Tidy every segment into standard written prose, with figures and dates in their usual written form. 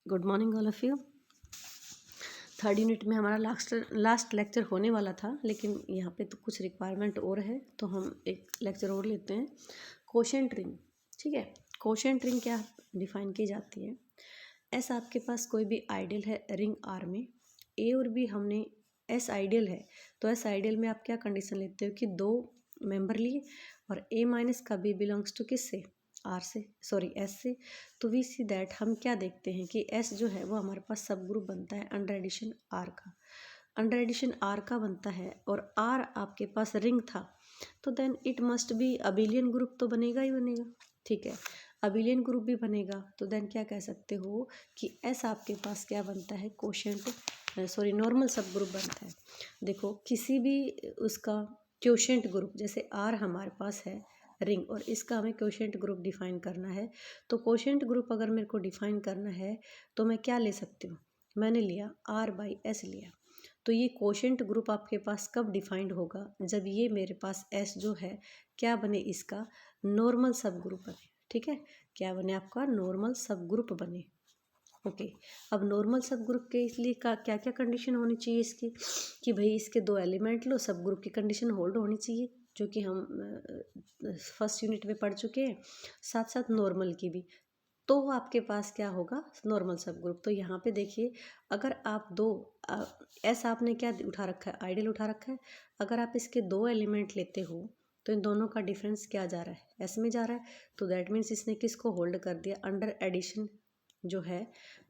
Good morning all of you. Third unit में हमारा last lecture होने वाला था, लेकिन यहाँ पे तो कुछ रिक्वायरमेंट और है, तो हम एक लेक्चर और लेते हैं। कोशेंट रिंग, ठीक है। कोशेंट रिंग क्या डिफाइन की जाती है? ऐसा आपके पास कोई भी आइडियल है रिंग आर में, ए और बी हमने एस आइडियल है, तो एस आइडियल में आप क्या कंडीशन लेते हो कि दो मेंबर लिए और ए माइनस का बी बिलोंग्स टू किस से, आर से, सॉरी एस से। तो वी सी दैट हम क्या देखते हैं कि एस जो है वो हमारे पास सब ग्रुप बनता है अंडर एडिशन आर का, अंडर एडिशन आर का बनता है, और आर आपके पास रिंग था, तो then it must be abelian group तो बनेगा ही बनेगा, ठीक है। अबिलियन ग्रुप भी बनेगा, तो देन क्या कह सकते हो कि एस आपके पास क्या बनता है, कोशेंट सॉरी नॉर्मल सब ग्रुप बनता है। देखो किसी भी उसका क्वोशेंट ग्रुप, जैसे आर हमारे पास है रिंग और इसका हमें क्वोशेंट ग्रुप डिफाइन करना है, तो क्वोशेंट ग्रुप अगर मेरे को डिफाइन करना है तो मैं क्या ले सकती हूँ, मैंने लिया आर बाई एस लिया। तो ये क्वोशेंट ग्रुप आपके पास कब डिफाइंड होगा, जब ये मेरे पास एस जो है क्या बने, इसका नॉर्मल सब ग्रुप बने, ठीक है। क्या बने, आपका नॉर्मल सब ग्रुप बने, ओके। अब नॉर्मल सब ग्रुप के इसलिए का क्या क्या कंडीशन होनी चाहिए इसकी, कि भाई इसके दो एलिमेंट लो, सब ग्रुप की कंडीशन होल्ड होनी चाहिए, जो कि हम फर्स्ट यूनिट में पढ़ चुके हैं, साथ साथ नॉर्मल की भी। तो आपके पास क्या होगा, नॉर्मल सब ग्रुप। तो यहाँ पे देखिए, अगर आप दो एस आपने क्या उठा रखा है, आइडियल उठा रखा है, अगर आप इसके दो एलिमेंट लेते हो तो इन दोनों का डिफरेंस क्या जा रहा है, एस में जा रहा है, तो दैट मीन्स इसने किसको होल्ड कर दिया, अंडर एडिशन जो है,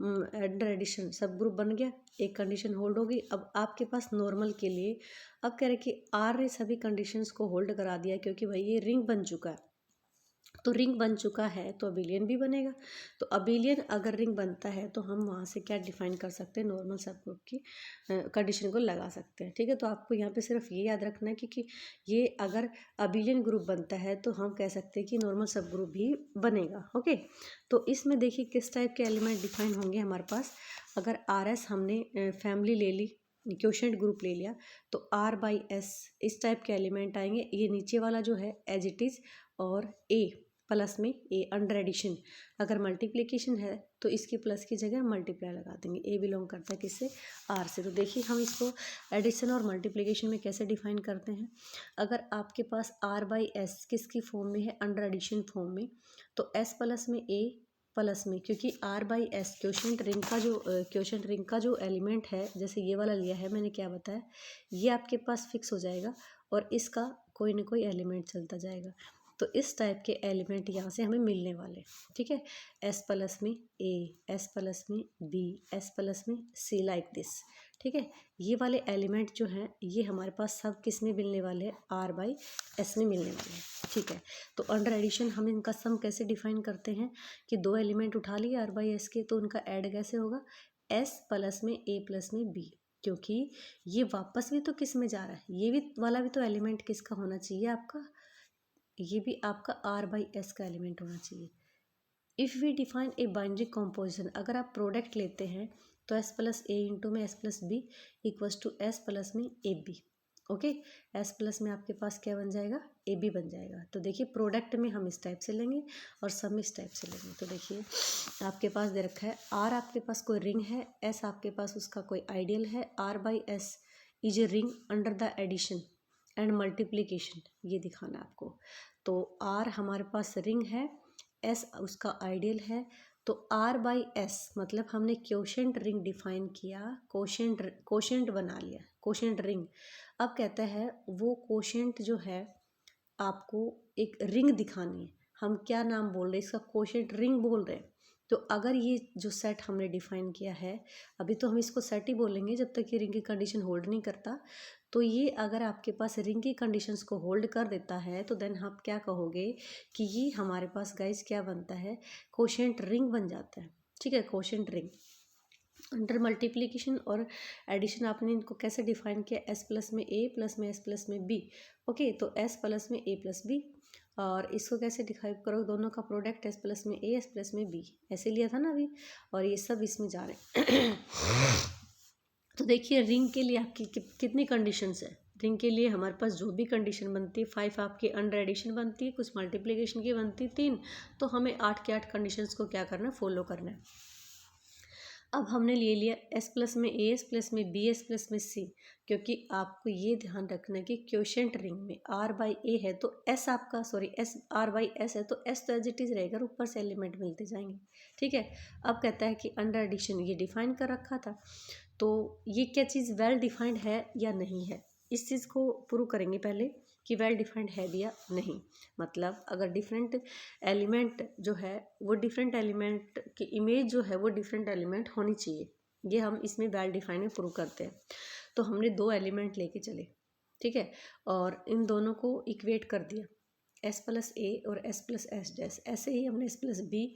अंडर एडिशन सब ग्रुप बन गया, एक कंडीशन होल्ड होगी। अब आपके पास नॉर्मल के लिए अब कह रहे कि आर ने सभी कंडीशंस को होल्ड करा दिया, क्योंकि भाई ये रिंग बन चुका है, तो रिंग बन चुका है तो अबिलियन भी बनेगा। तो अबिलियन अगर रिंग बनता है तो हम वहाँ से क्या डिफाइन कर सकते हैं, नॉर्मल सब ग्रुप की कंडीशन को लगा सकते हैं, ठीक है। तो आपको यहाँ पे सिर्फ ये याद रखना है कि ये अगर अबिलियन ग्रुप बनता है तो हम कह सकते हैं कि नॉर्मल सब ग्रुप भी बनेगा, ओके। तो इसमें देखिए किस टाइप के एलिमेंट डिफाइन होंगे हमारे पास। अगर आर एस हमने फैमिली ले ली, क्वोशेंट ग्रुप ले लिया, तो आर बाई एस इस टाइप के एलिमेंट आएंगे। ये नीचे वाला जो है एज इट इज़, और ए प्लस में ए अंडर एडिशन, अगर मल्टीप्लिकेशन है तो इसकी प्लस की जगह मल्टीप्लाई लगा देंगे। ए बिलोंग करता है किससे, आर से। तो देखिए हम इसको एडिशन और मल्टीप्लिकेशन में कैसे डिफाइन करते हैं। अगर आपके पास आर बाई एस किसकी फॉर्म में है, अंडर एडिशन फॉर्म में, तो एस प्लस में ए प्लस में, क्योंकि R by S quotient ring का जो एलिमेंट है, जैसे ये वाला लिया है मैंने, क्या बताया, ये आपके पास फिक्स हो जाएगा और इसका कोई ना कोई एलिमेंट चलता जाएगा। तो इस टाइप के एलिमेंट यहाँ से हमें मिलने वाले, ठीक है। एस प्लस में ए, एस प्लस में बी, एस प्लस में सी, लाइक दिस, ठीक है। ये वाले एलिमेंट जो हैं ये हमारे पास सब किस में मिलने वाले हैं, आर बाई एस में मिलने वाले हैं, ठीक है। तो अंडर एडिशन हम इनका सम कैसे डिफाइन करते हैं कि दो एलिमेंट उठा लिए आर बाई एस के, तो उनका ऐड कैसे होगा, एस प्लस में ए प्लस में बी, क्योंकि ये वापस भी तो किस में जा रहा है, ये भी वाला भी तो एलिमेंट किसका होना चाहिए, आपका, ये भी आपका आर बाई एस का एलिमेंट होना चाहिए। If we define a binary composition, अगर आप प्रोडक्ट लेते हैं तो एस प्लस ए इंटू में S plus B equals to S plus में ए बी, ओके। एस प्लस में आपके पास क्या बन जाएगा, ए बी बन जाएगा। तो देखिए प्रोडक्ट में हम इस टाइप से लेंगे और सम इस टाइप से लेंगे। तो देखिए आपके पास दे रखा है, आर आपके पास कोई रिंग है, एस आपके पास उसका कोई आइडियल है, R by S is a ring under the addition and multiplication, ये दिखाना है आपको। तो आर हमारे पास रिंग है, एस उसका आइडियल है, तो आर बाई एस मतलब हमने क्वोशेंट रिंग डिफाइन किया, कोशेंट बना लिया, कोशेंट रिंग। अब कहता है वो कोशेंट जो है आपको एक रिंग दिखानी है, हम क्या नाम बोल रहे हैं, इसका कोशेंट रिंग बोल रहे हैं। तो अगर ये जो सेट हमने डिफाइन किया है, अभी तो हम इसको सेट ही बोलेंगे जब तक ये रिंग की कंडीशन होल्ड नहीं करता, तो ये अगर आपके पास रिंग की कंडीशंस को होल्ड कर देता है तो देन आप क्या कहोगे कि ये हमारे पास गाइज क्या बनता है, कोशेंट रिंग बन जाता है, ठीक है। कोशेंट रिंग अंडर मल्टीप्लिकेशन और एडिशन आपने इनको कैसे डिफाइन किया, एस प्लस में ए प्लस में एस प्लस में बी, ओके। तो एस प्लस में ए प्लस बी, और इसको कैसे डिफाइन करो, दोनों का प्रोडक्ट एस प्लस में ए एस प्लस में बी, ऐसे लिया था ना अभी, और ये सब इसमें जा रहे हैं। तो देखिए रिंग के लिए आपकी कितनी कंडीशंस है, रिंग के लिए हमारे पास जो भी कंडीशन बनती है, 5 आपकी अंडर एडिशन बनती है, कुछ मल्टीप्लिकेशन की बनती है 3, तो हमें 8 के 8 कंडीशंस को क्या करना है, फॉलो करना है। अब हमने ले लिया एस प्लस में ए एस प्लस में बी एस प्लस में सी, क्योंकि आपको ये ध्यान रखना है कि क्वोशिएंट रिंग में आर बाई ए है तो एस आपका एस आर बाई एस है तो एस तो एज इट इज़ रहेगा, ऊपर से एलिमेंट मिलते जाएंगे। ठीक है, अब कहता है कि अंडर एडिशन ये डिफाइन कर रखा था, तो ये क्या चीज़ वेल डिफाइंड है या नहीं है, इस चीज़ को प्रूव करेंगे पहले कि वेल डिफाइंड है भी या नहीं। मतलब अगर डिफरेंट एलिमेंट जो है वो डिफरेंट एलिमेंट की इमेज जो है वो डिफरेंट एलिमेंट होनी चाहिए, ये हम इसमें वेल डिफाइंड में प्रूव करते हैं। तो हमने दो एलिमेंट लेके चले, ठीक है, और इन दोनों को इक्वेट कर दिया, एस प्लस ए और एस प्लस एस डैश, ऐसे ही हमने एस प्लस बी।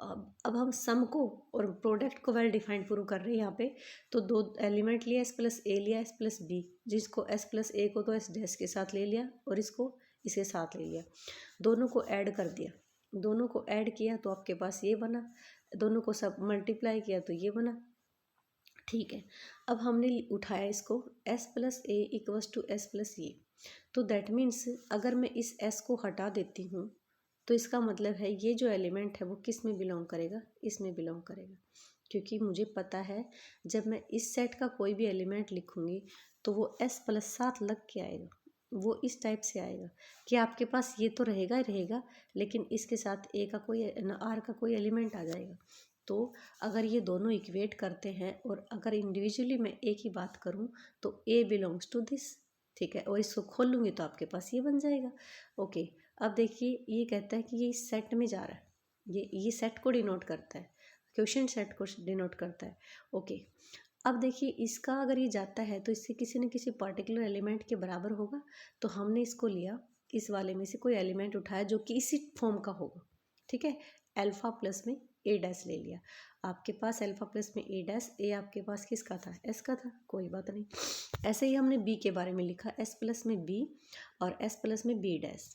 अब हम सम को और प्रोडक्ट को वेल डिफाइंड प्रूव कर रहे हैं यहाँ पे। तो दो एलिमेंट लिया, एस प्लस ए लिया, एस प्लस बी, जिसको एस प्लस ए को तो एस डैश के साथ ले लिया और इसको इसके साथ ले लिया, दोनों को ऐड कर दिया, दोनों को ऐड किया तो आपके पास ये बना, दोनों को सब मल्टीप्लाई किया तो ये बना। ठीक है, अब हमने उठाया इसको S plus a equals to S plus ये, तो दैट मीन्स अगर मैं इस एस को हटा देती हूँ तो इसका मतलब है ये जो एलिमेंट है वो किस में बिलोंग करेगा, इसमें बिलोंग करेगा, क्योंकि मुझे पता है जब मैं इस सेट का कोई भी एलिमेंट लिखूँगी तो वो एस प्लस साथ लग के आएगा, वो इस टाइप से आएगा कि आपके पास ये तो रहेगा ही रहेगा, लेकिन इसके साथ ए का कोई आर का कोई एलिमेंट आ जाएगा। तो अगर ये दोनों इक्वेट करते हैं और अगर इंडिविजुअली मैं ए की बात करूँ तो ए बिलोंग्स टू दिस, ठीक है, और इसको खोल लूँगी तो आपके पास ये बन जाएगा। ओके, अब देखिए ये कहता है कि ये इस सेट में जा रहा है, ये सेट को डिनोट करता है, क्वोशिएंट सेट को डिनोट करता है। ओके, अब देखिए इसका अगर ये जाता है तो इससे किसी न किसी पर्टिकुलर एलिमेंट के बराबर होगा, तो हमने इसको लिया, इस वाले में से कोई एलिमेंट उठाया जो कि इसी फॉर्म का होगा। ठीक है, अल्फा प्लस में ए डैश ले लिया, आपके पास अल्फा प्लस में ए डैश, ए आपके पास किसका था, एस का था, कोई बात नहीं। ऐसे ही हमने बी के बारे में लिखा, एस प्लस में बी और एस प्लस में बी डैश,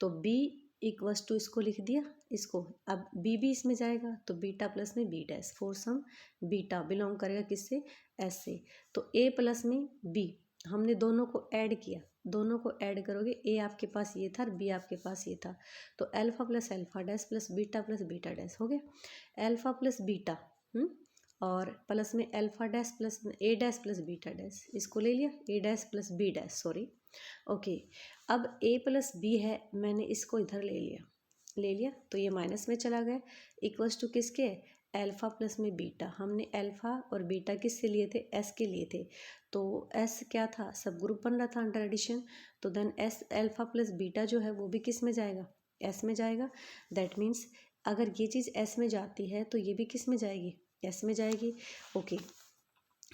तो बी इक्वल्स टू इसको लिख दिया, इसको अब बी भी इसमें जाएगा तो बीटा प्लस में बी डैश, फोर सम बीटा बिलोंग करेगा किससे, एस से। तो ए प्लस में बी, हमने दोनों को ऐड किया, दोनों को ऐड करोगे, ए आपके पास ये था और बी आपके पास ये था, तो alpha plus alpha dash plus beta dash हो गया, अल्फा प्लस बीटा और प्लस में अल्फा डैश प्लस ए डैश प्लस बीटा डैश, इसको ले लिया, A dash plus B dash, sorry. Okay, अब ए प्लस बी है, मैंने इसको इधर ले लिया तो ये माइनस में चला गया, इक्वल्स टू किसके, अल्फा प्लस में बीटा, हमने अल्फा और बीटा किससे लिए थे, एस के लिए थे, तो एस क्या था, सब ग्रुप बन रहा था अंडर एडिशन, तो then S alpha plus beta जो है वो भी किस में जाएगा, एस में जाएगा। दैट मीन्स अगर ये चीज़ एस में जाती है तो ये भी किस में जाएगी, एस में जाएगी। ओके,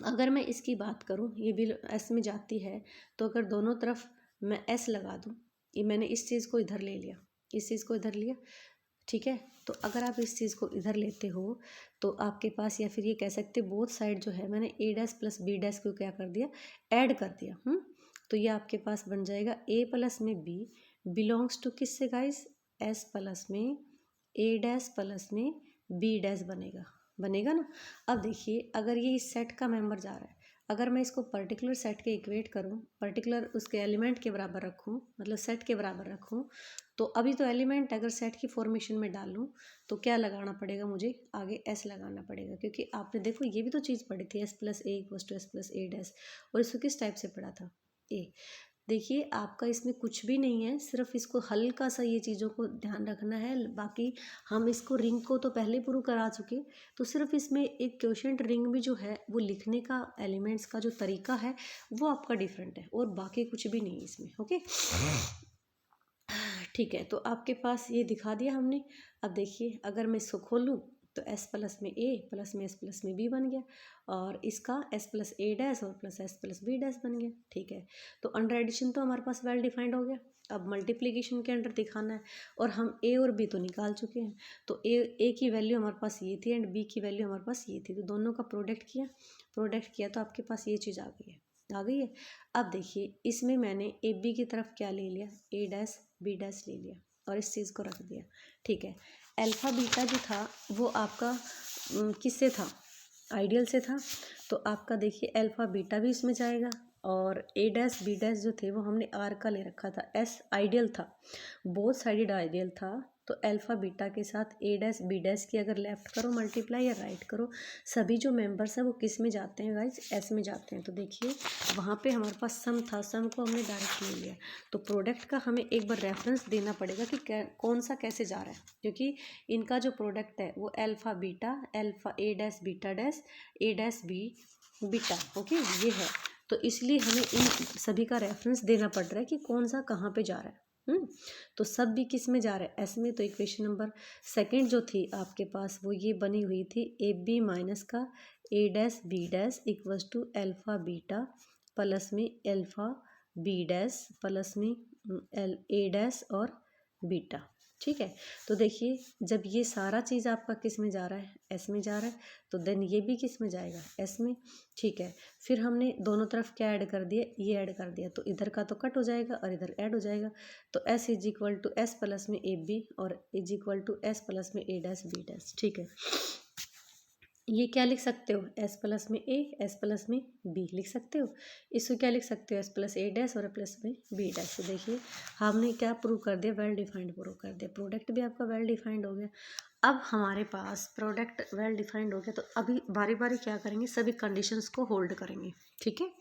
अगर मैं इसकी बात करूँ, ये भी एस में जाती है, तो अगर दोनों तरफ मैं एस लगा दूँ, ये मैंने इस चीज़ को इधर ले लिया, इस चीज़ को इधर लिया, ठीक है, तो अगर आप इस चीज़ को इधर लेते हो तो आपके पास, या फिर ये कह सकते बोथ साइड जो है मैंने ए डैश प्लस बी डैश को क्या कर दिया, ऐड कर दिया, तो ये आपके पास बन जाएगा ए प्लस में बी बिलोंग्स टू किससे गाइस, एस प्लस में ए डैश प्लस में बी डैश बनेगा ना। अब देखिए अगर ये इस सेट का मेंबर जा रहा है, अगर मैं इसको पर्टिकुलर सेट के इक्वेट करूँ, पर्टिकुलर उसके एलिमेंट के बराबर रखूँ, मतलब सेट के बराबर रखूँ, तो अभी तो एलिमेंट अगर सेट की फॉर्मेशन में डालूँ तो क्या लगाना पड़ेगा मुझे, आगे एस लगाना पड़ेगा, क्योंकि आपने देखो ये भी तो चीज़ पढ़ी थी, S plus a equals to S plus A dash, और इसको किस टाइप से पढ़ा था, ए। देखिए आपका इसमें कुछ भी नहीं है, सिर्फ इसको हल्का सा ये चीज़ों को ध्यान रखना है, बाकी हम इसको रिंग को तो पहले प्रूव करा चुके, तो सिर्फ इसमें एक क्वोशिएंट रिंग भी जो है वो लिखने का एलिमेंट्स का जो तरीका है वो आपका डिफरेंट है, और बाकी कुछ भी नहीं है इसमें। ओके, ठीक है, तो आपके पास ये दिखा दिया हमने। अब देखिए अगर मैं इसको खोलूँ तो एस प्लस में ए प्लस में एस प्लस में बी बन गया, और इसका एस प्लस ए डैश और plus S plus B dash बन गया। ठीक है, तो अंडर एडिशन तो हमारे पास वेल डिफाइंड हो गया, अब मल्टीप्लिकेशन के अंडर दिखाना है, और हम ए और बी तो निकाल चुके हैं, तो ए की वैल्यू हमारे पास ये थी एंड बी की वैल्यू हमारे पास ये थी, तो दोनों का प्रोडक्ट किया तो आपके पास ये चीज़ आ गई है। अब देखिए इसमें मैंने ए बी की तरफ क्या ले लिया, ए डैश बी डैश ले लिया और इस चीज़ को रख दिया। ठीक है, अल्फ़ा बीटा जो था वो आपका किससे था, आइडियल से था, तो आपका देखिए अल्फ़ा बीटा भी इसमें जाएगा, और ए डैश बी डैश जो थे वो हमने आर का ले रखा था, एस आइडियल था, बोथ साइडेड आइडियल था, तो अल्फ़ा बीटा के साथ ए डैश बी डैश की अगर लेफ्ट करो मल्टीप्लाई या राइट करो, सभी जो मेंबर्स हैं वो किस में जाते हैं गाइज, एस में जाते हैं। तो देखिए वहाँ पे हमारे पास सम था, सम को हमने डायरेक्ट ले लिया, तो प्रोडक्ट का हमें एक बार रेफरेंस देना पड़ेगा कि कौन सा कैसे जा रहा है, क्योंकि इनका जो प्रोडक्ट है वो alpha beta, alpha a dash beta dash a dash b beta, okay ये है। तो इसलिए हमें इन सभी का रेफरेंस देना पड़ रहा है कि कौन सा कहाँ पे जा रहा है। तो सब भी किस में जा रहा है, एस में। तो इक्वेशन नंबर सेकंड जो थी आपके पास वो ये बनी हुई थी, ए बी माइनस का A dash B dash equals to alpha beta plus में अल्फ़ा बी डैश प्लस में ए डैश और बीटा, ठीक है। तो देखिए जब ये सारा चीज़ आपका किस में जा रहा है, एस में जा रहा है, तो देन ये भी किस में जाएगा, एस में, ठीक है। फिर हमने दोनों तरफ क्या ऐड कर दिया, ये ऐड कर दिया, तो इधर का तो कट हो जाएगा और इधर ऐड हो जाएगा। तो S is equal to S plus में ए बी और is equal to S plus में ए डैश बी डैश, ठीक है। ये क्या लिख सकते हो, एस प्लस में ए, एस प्लस में बी लिख सकते हो। इसको क्या लिख सकते हो, एस प्लस ए डैश और प्लस में बी डैश। तो देखिए हमने क्या प्रूव कर दिया, वेल डिफाइंड प्रूव कर दिया, प्रोडक्ट भी आपका वेल डिफाइंड हो गया। अब हमारे पास प्रोडक्ट वेल डिफाइंड हो गया, तो अभी बारी बारी क्या करेंगे, सभी कंडीशंस को होल्ड करेंगे, ठीक है।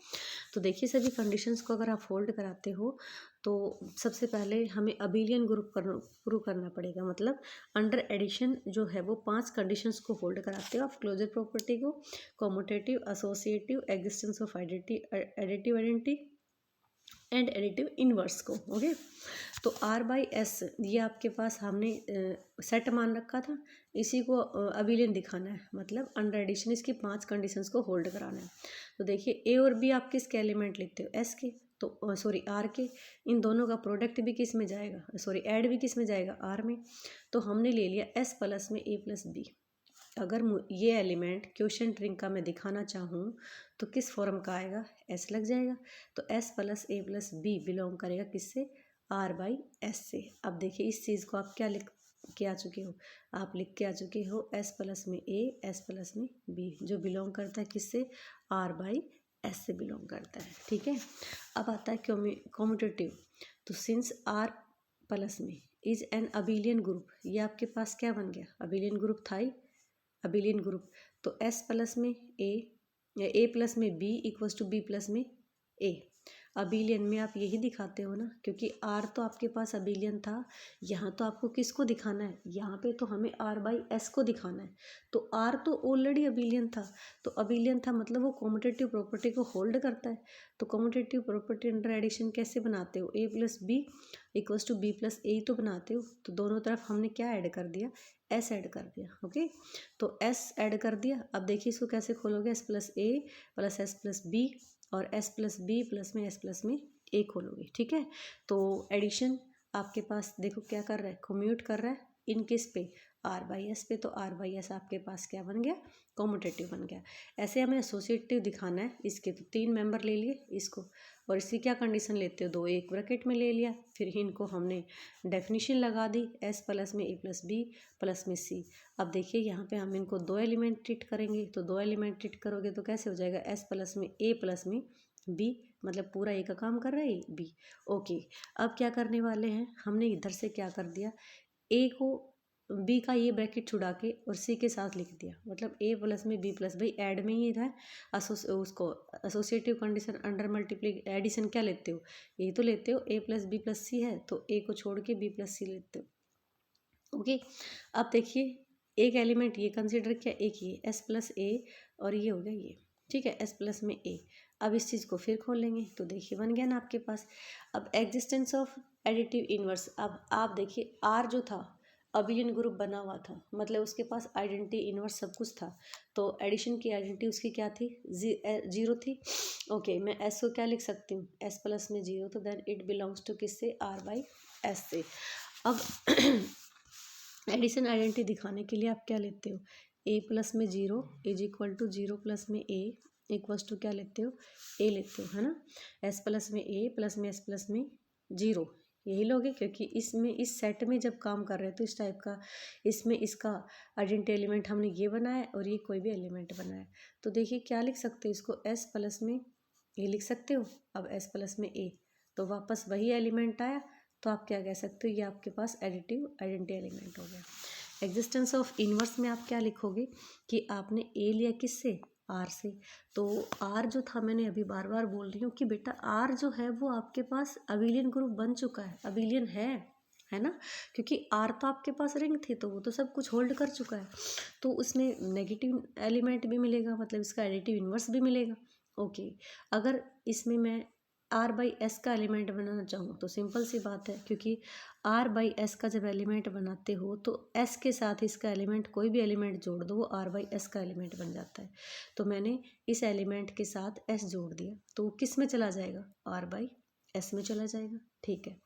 तो देखिए सभी कंडीशंस को अगर आप होल्ड कराते हो तो सबसे पहले हमें अबिलियन ग्रुप प्रूव करना पड़ेगा, मतलब अंडर एडिशन जो है वो 5 कंडीशंस को होल्ड कराते हो आप, क्लोजर प्रॉपर्टी को, commutative, associative, existence of additive identity and additive inverse को, ओके। तो आर बाई एस ये आपके पास हमने सेट मान रखा था, इसी को अबिलियन दिखाना है, मतलब अंडर एडिशन इसकी 5 कंडीशंस को होल्ड कराना है। तो देखिए ए और बी आप किसके एलिमेंट लिखते हो, एस के, तो सॉरी आर के, इन दोनों का प्रोडक्ट भी किस में जाएगा, सॉरी ऐड भी किस में जाएगा, आर में। तो हमने ले लिया एस प्लस में ए प्लस बी। अगर ये एलिमेंट क्वेश्चन रिंग का मैं दिखाना चाहूँ तो किस फॉर्म का आएगा, एस लग जाएगा। तो एस प्लस ए प्लस बी बिलोंग करेगा किससे, आर बाई एस से। अब देखिए इस चीज़ को आप क्या लिख के आ चुके हो, आप लिख के आ चुके हो एस प्लस में ए, एस प्लस में बी, जो बिलोंग करता है किससे, आर बाई एस से बिलोंग करता है, ठीक है। अब आता है कॉम्यूटेटिव। तो सिंस आर प्लस में इज एन अबिलियन ग्रुप, ये आपके पास क्या बन गया, अबिलियन ग्रुप था ही, अबिलियन ग्रुप। तो एस प्लस में ए प्लस में b equals to B plus में ए। अबिलियन में आप यही दिखाते हो ना, क्योंकि आर तो आपके पास अबिलियन था, यहाँ तो आपको किसको दिखाना है, यहाँ पे तो हमें आर बाई एस को दिखाना है। तो आर तो ऑलरेडी अबिलियन था, तो अबिलियन था मतलब वो कॉम्यूटेटिव प्रॉपर्टी को होल्ड करता है। तो कॉम्यूटेटिव प्रॉपर्टी अंडर एडिशन कैसे बनाते हो, ए plus B equals to B plus A तो बनाते हो। तो दोनों तरफ हमने क्या ऐड कर दिया, एस ऐड कर दिया, ओके। तो एस ऐड कर दिया। अब देखिए इसको कैसे खोलोगे, एस प्लस ए प्लस एस प्लस बी और एस प्लस बी प्लस में एस प्लस में ए खोलोगे, ठीक है। तो एडिशन आपके पास देखो क्या कर रहा है, कम्यूट कर रहा है इन किस पे, आर बाई एस पे। तो आर बाई एस आपके पास क्या बन गया, कॉम्यूटेटिव बन गया। ऐसे हमें एसोसिएटिव दिखाना है, इसके तो 3 मेंबर ले लिए इसको, और इसकी क्या कंडीशन लेते हो, 2 एक ब्रैकेट में ले लिया, फिर इनको हमने डेफिनेशन लगा दी, एस प्लस में ए प्लस बी प्लस में सी। अब देखिए यहाँ पे हम इनको 2 एलिमेंट ट्रीट करेंगे, तो 2 एलिमेंट ट्रीट करोगे तो कैसे हो जाएगा, एस प्लस में ए प्लस में बी, मतलब पूरा ए का काम कर रहा है बी, ओके। अब क्या करने वाले हैं, हमने इधर से क्या कर दिया, ए को बी का ये ब्रैकेट छुड़ा के और सी के साथ लिख दिया, मतलब ए प्लस में बी प्लस, भाई ऐड में ही था, उसको associative condition under multiply addition क्या लेते हो, ए तो लेते हो, ए प्लस बी प्लस सी है तो ए को छोड़ के बी प्लस सी लेते हो, ओके। अब देखिए एक एलिमेंट ये कंसिडर किया, एक ये एस प्लस ए और ये हो गया ये, ठीक है, एस प्लस में ए। अब इस चीज़ को फिर खोल लेंगे, तो देखिए बन गया ना आपके पास। अब एग्जिस्टेंस ऑफ एडिटिव इनवर्स, अब आप देखिए आर जो था अबिलियन ग्रुप बना हुआ था, मतलब उसके पास आइडेंटिटी इनवर्स सब कुछ था, तो एडिशन की आइडेंटिटी उसकी क्या थी, 0 थी, ओके। मैं एस को क्या लिख सकती हूँ, एस प्लस में 0, तो देन इट बिलोंग्स टू किससे, आर बाई एस से। अब एडिशन आइडेंटिटी दिखाने के लिए आप क्या लेते हो, ए प्लस में 0 इज इक्वल टू 0 प्लस में ए इक्वल्स टू क्या लेते हो, ए लेते हो, है ना। एस प्लस में ए प्लस में एस प्लस में 0 यही लोगे, क्योंकि इसमें इस सेट में जब काम कर रहे हैं तो इस टाइप का, इसमें इसका आइडेंटिटी एलिमेंट हमने ये बनाया और ये कोई भी एलिमेंट बनाया। तो देखिए क्या लिख सकते हो इसको, एस प्लस में ए लिख सकते हो। अब एस प्लस में ए तो वापस वही एलिमेंट आया, तो आप क्या कह सकते हो, ये आपके पास एडिटिव आइडेंटिटी एलिमेंट हो गया। एग्जिस्टेंस ऑफ इनवर्स में आप क्या लिखोगे कि आपने ए लिया किससे, आर से। तो आर जो था, मैंने अभी बार बार बोल रही हूँ कि बेटा आर जो है वो आपके पास अबिलियन ग्रुप बन चुका है, अबिलियन है ना, क्योंकि आर तो आपके पास रिंग थी तो वो तो सब कुछ होल्ड कर चुका है, तो उसमें नेगेटिव एलिमेंट भी मिलेगा, मतलब इसका एडिटिव इन्वर्स भी मिलेगा। ओके, अगर इसमें मैं आर बाई एस का एलिमेंट बनाना चाहूँ तो सिंपल सी बात है, क्योंकि आर बाई एस का जब एलिमेंट बनाते हो तो एस के साथ इसका एलिमेंट, कोई भी एलिमेंट जोड़ दो वो आर बाई एस का एलिमेंट बन जाता है। तो मैंने इस एलिमेंट के साथ एस जोड़ दिया तो वो किस में चला जाएगा, आर बाई एस में चला जाएगा। ठीक है,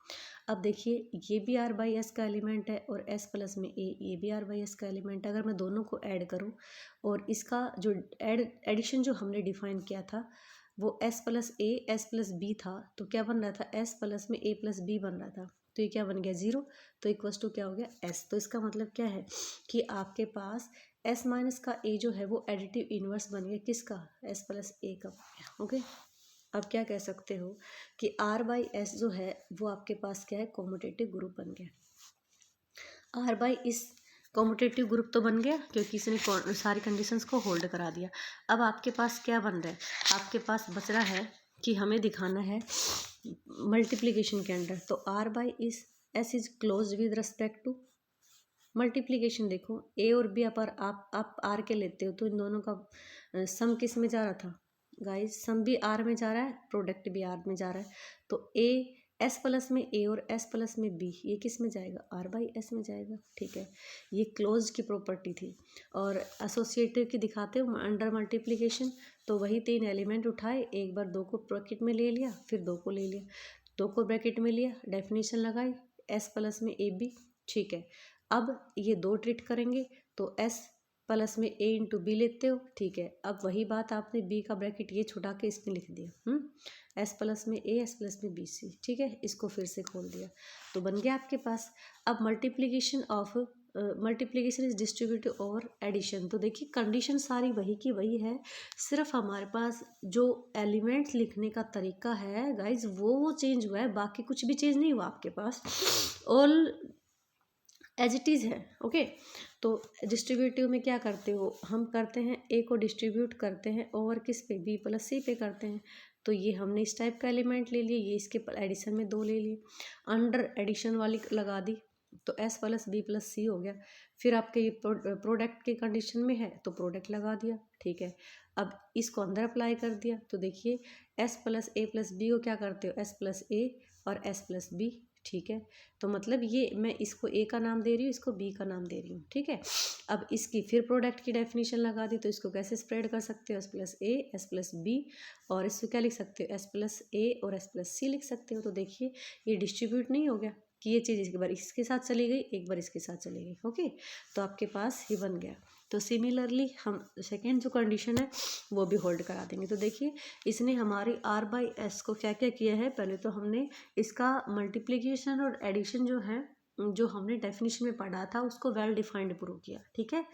अब देखिए ये भी आर बाई एस का एलिमेंट है और एस प्लस में ए, ये भी आर बाई एस का एलिमेंट है। अगर मैं दोनों को ऐड करूँ और इसका जो एडिशन जो हमने डिफाइन किया था वो S plus a S plus b था, तो क्या बन रहा था, एस प्लस में ए प्लस बी बन रहा था, तो ये क्या बन गया, जीरो। तो इक्वस टू क्या हो गया, एस। तो इसका मतलब क्या है कि आपके पास एस माइनस का ए जो है वो एडिटिव इनवर्स बन गया किसका, एस प्लस ए का बन गया। ओके, अब क्या कह सकते हो कि आर बाई एस जो है वो आपके पास क्या है, कॉम्यूटेटिव ग्रुप बन गया। आर बाई इस कॉम्यूटेटिव ग्रुप तो बन गया क्योंकि इसने सारी कंडीशंस को होल्ड करा दिया। अब आपके पास क्या बन रहा है, आपके पास बच रहा है कि हमें दिखाना है मल्टीप्लिकेशन के अंडर, तो आर बाई इस S is close with respect to multiplication. देखो ए और बी पर आप आर के लेते हो तो इन दोनों का सम किस में जा रहा था गाइस, सम भी आर में जा रहा है, प्रोडक्ट भी आर में जा रहा है, तो ए एस प्लस में ए और एस प्लस में बी ये किस में जाएगा, आर बाई एस में जाएगा। ठीक है, ये क्लोज की प्रॉपर्टी थी। और एसोसिएटिव की दिखाते हो अंडर मल्टीप्लिकेशन, तो वही तीन एलिमेंट उठाए, एक बार दो को ब्रैकेट में ले लिया, फिर दो को ले लिया, दो को ब्रैकेट में लिया, डेफिनेशन लगाई एस प्लस में ए बी। ठीक है, अब ये दो ट्रीट करेंगे तो एस प्लस में ए इंटू बी लेते हो। ठीक है, अब वही बात आपने बी का ब्रैकेट ये छुटा के इसमें लिख दिया, एस प्लस में ए एस प्लस में बी सी। ठीक है, इसको फिर से खोल दिया तो बन गया आपके पास। अब multiplication is distributive over addition, तो देखिए कंडीशन सारी वही की वही है, सिर्फ हमारे पास जो एलिमेंट्स लिखने का तरीका है गाइज वो चेंज हुआ है, बाकी कुछ भी चेंज नहीं हुआ आपके पास, ऑल एज इट इज़ है। ओके, तो डिस्ट्रीब्यूटिव में क्या करते हो, हम करते हैं ए को डिस्ट्रीब्यूट करते हैं ओवर किस पे, बी प्लस सी पे करते हैं, तो ये हमने इस टाइप का एलिमेंट ले लिए, ये इसके एडिशन में दो ले लिए, अंडर एडिशन वाली लगा दी तो एस प्लस बी प्लस सी हो गया। फिर आपके ये प्रोडक्ट के कंडीशन में है तो प्रोडक्ट लगा दिया। ठीक है, अब इसको अंदर अप्लाई कर दिया तो देखिए एस प्लस ए प्लस बी को क्या करते हो, एस प्लस ए और एस प्लस बी। ठीक है, तो मतलब ये मैं इसको ए का नाम दे रही हूँ, इसको बी का नाम दे रही हूँ। ठीक है, अब इसकी फिर प्रोडक्ट की डेफिनेशन लगा दी तो इसको कैसे स्प्रेड कर सकते हो, S plus a S plus b, और इसको क्या लिख सकते हो, एस प्लस ए और एस प्लस सी लिख सकते हो। तो देखिए ये डिस्ट्रीब्यूट नहीं हो गया कि ये चीज़ एक बार इसके साथ चली गई, एक बार इसके साथ चली गई। ओके, तो आपके पास ही बन गया। तो सिमिलरली हम सेकेंड जो कंडीशन है वो भी होल्ड करा देंगे। तो देखिए इसने हमारी आर बाई एस को क्या क्या किया है, पहले तो हमने इसका मल्टीप्लिकेशन और एडिशन जो है जो हमने डेफिनेशन में पढ़ा था उसको वेल डिफाइंड प्रूव किया। ठीक है,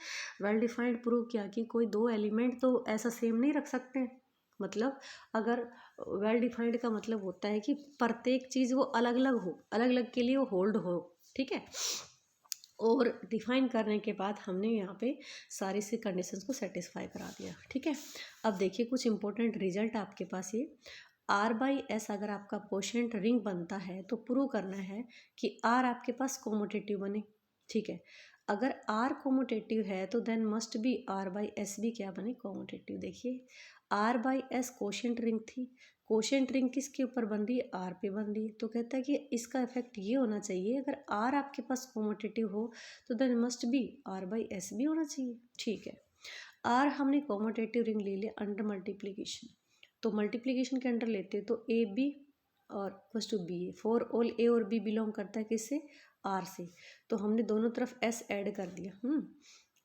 वेल डिफाइंड प्रूव किया कि कोई दो एलिमेंट तो ऐसा सेम नहीं रख सकते, मतलब अगर वेल डिफाइंड का मतलब होता है कि प्रत्येक चीज़ वो अलग अलग हो, अलग अलग के लिए वो होल्ड हो। ठीक है, और डिफाइन करने के बाद हमने यहाँ पे सारी सी कंडीशंस को सेटिस्फाई करा दिया। ठीक है, अब देखिए कुछ इंपॉर्टेंट रिजल्ट आपके पास, ये आर बाई एस अगर आपका कोशेंट रिंग बनता है तो प्रूव करना है कि आर आपके पास कोमोटेटिव बने। ठीक है, अगर आर कोमोटेटिव है तो then must be R by S भी क्या बने, कोमोटेटिव। देखिए R by S quotient ring थी, कोशेंट रिंग किसके ऊपर बन रही है, आर पे बन रही है, तो कहता है कि इसका इफेक्ट ये होना चाहिए अगर आर आपके पास कोमोटेटिव हो तो then must be R by S भी होना चाहिए। ठीक है, आर हमने कोमोटेटिव रिंग ले लिया अंडर मल्टीप्लिकेशन, तो मल्टीप्लिकेशन के अंडर लेते तो ए बी और plus to B A, for all A और बी बिलोंग करता है किससे, आर से, तो हमने दोनों तरफ एस ऐड कर दिया।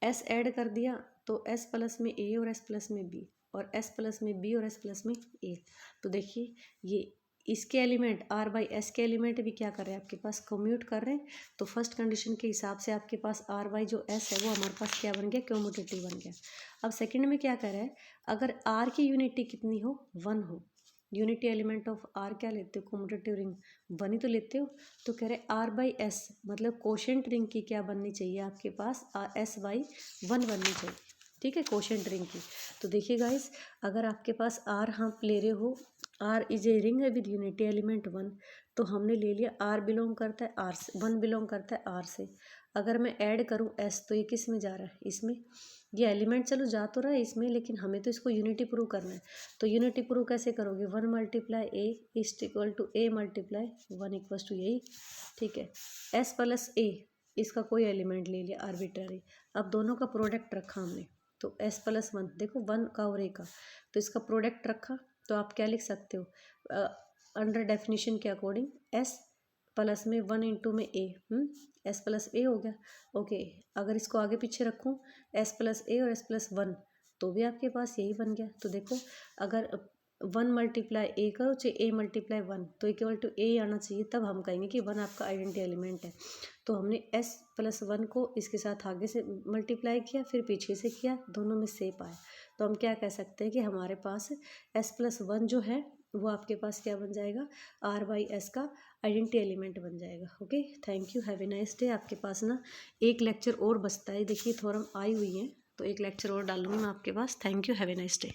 एस ऐड कर दिया तो एस प्लस में ए और एस प्लस में बी, और एस प्लस में बी और एस प्लस में ए। तो देखिए ये इसके एलिमेंट आर बाई एस के एलिमेंट भी क्या कर रहे हैं आपके पास, कम्यूट कर रहे हैं, तो फर्स्ट कंडीशन के हिसाब से आपके पास आर बाई जो एस है वो हमारे पास क्या बन गया, कम्यूटेटिव बन गया। अब सेकंड में क्या कर रहा है, अगर आर की यूनिटी कितनी हो, 1 हो, यूनिटी एलिमेंट ऑफ आर क्या लेते हो, कॉम्यूटेटिव रिंग 1 ही तो लेते हो। तो कह रहे आर बाई एस मतलब कोशेंट रिंग की क्या बननी चाहिए आपके पास, एस बाई 1 बननी चाहिए, ठीक है, कोशेंट रिंग की। तो देखिए गाइस, अगर आपके पास आर हम ले रहे हो, आर इज ए रिंग है विद यूनिटी एलिमेंट 1, तो हमने ले लिया आर बिलोंग करता है आर से, 1 बिलोंग करता है आर से। अगर मैं ऐड करूँ एस तो ये किस में जा रहा है, इसमें। ये एलिमेंट चलो जा तो रहा है इसमें, लेकिन हमें तो इसको यूनिटी प्रूव करना है। तो यूनिटी प्रूव कैसे करोगे, 1 multiply a is equal to a multiply 1 equal to यही, ठीक है। एस प्लस ए, इसका कोई एलिमेंट ले लिया आर्बिट्ररी, अब दोनों का प्रोडक्ट रखा हमने, तो एस प्लस 1, देखो 1 का और ए का, तो इसका प्रोडक्ट रखा, तो आप क्या लिख सकते हो अंडर डेफिनेशन के अकॉर्डिंग एस प्लस में 1 इंटू में ए, एस प्लस ए हो गया। ओके, अगर इसको आगे पीछे रखूँ एस प्लस ए और एस प्लस 1, तो भी आपके पास यही बन गया। तो देखो अगर 1 मल्टीप्लाई ए करो चाहे ए मल्टीप्लाई 1, तो इक्वल टू ए आना चाहिए, तब हम कहेंगे कि 1 आपका आइडेंटिटी एलिमेंट है। तो हमने एस प्लस 1 को इसके साथ आगे से मल्टीप्लाई किया, फिर पीछे से किया, दोनों में सेप आया, तो हम क्या कह सकते हैं कि हमारे पास एस प्लस 1 जो है वो आपके पास क्या बन जाएगा, आर बाई एस का आइडेंटिटी एलिमेंट बन जाएगा। Okay, thank you, have a nice day. आपके पास ना एक लेक्चर और बचता है, देखिए थ्योरम आई हुई है, तो एक लेक्चर और डालूंगी मैं आपके पास। Thank you, have a nice day.